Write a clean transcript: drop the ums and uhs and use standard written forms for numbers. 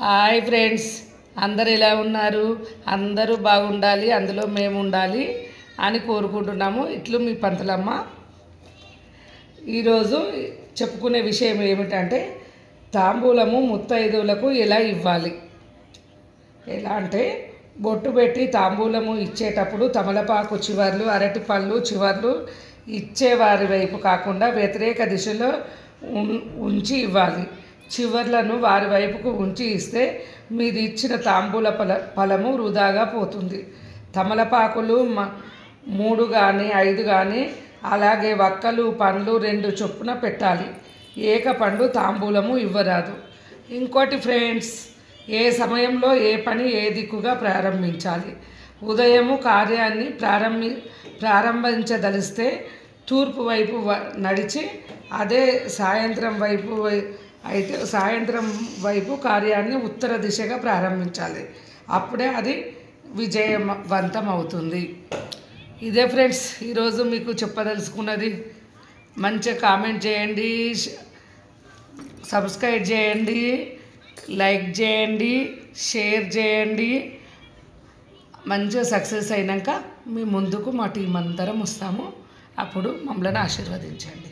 Hi friends, అందరు ఎలా ఉన్నారు? అందరూ బాగుండాలి, అందులో మేము ఉండాలి అని కోరుకుంటున్నాము. ఇట్లు మీ పంతులమ్మ. ఈరోజు చెప్పుకునే విషయం ఏమిటంటే తాంబూలము ముత్తైదువులకు ఎలా ఇవ్వాలి. ఎలా అంటే బొట్టు పెట్టి తాంబూలము ఇచ్చేటప్పుడు తమలపాకు చివర్లు, అరటిపళ్ళు చివర్లు ఇచ్చేవారి వైపు కాకుండా వ్యతిరేక దిశలో ఉంచి ఇవ్వాలి. చివర్లను వారి వైపుకు ఉంచి ఇస్తే మీది ఇచ్చిన తాంబూల ఫలము వృధాగా పోతుంది. తమలపాకులు 3 కానీ 5 కానీ, అలాగే వక్కలు పండ్లు 2 చొప్పున పెట్టాలి. ఏక పండు తాంబూలము ఇవ్వరాదు. ఇంకోటి ఫ్రెండ్స్, ఏ సమయంలో ఏ పని ఏ దిక్కుగా ప్రారంభించాలి. ఉదయము కార్యాన్ని ప్రారంభించదలిస్తే తూర్పు వైపు నడిచి, అదే సాయంత్రం వైపు కార్యాన్ని ఉత్తర దిశగా ప్రారంభించాలి. అప్పుడే అది విజయవంతం అవుతుంది. ఇదే ఫ్రెండ్స్ ఈరోజు మీకు చెప్పదలుచుకున్నది. మంచిగా కామెంట్ చేయండి, సబ్స్క్రైబ్ చేయండి, లైక్ చేయండి, షేర్ చేయండి. మంచిగా సక్సెస్ అయినాక మీ ముందుకు మా టీం అందరం వస్తాము. అప్పుడు మమ్మల్ని ఆశీర్వదించండి.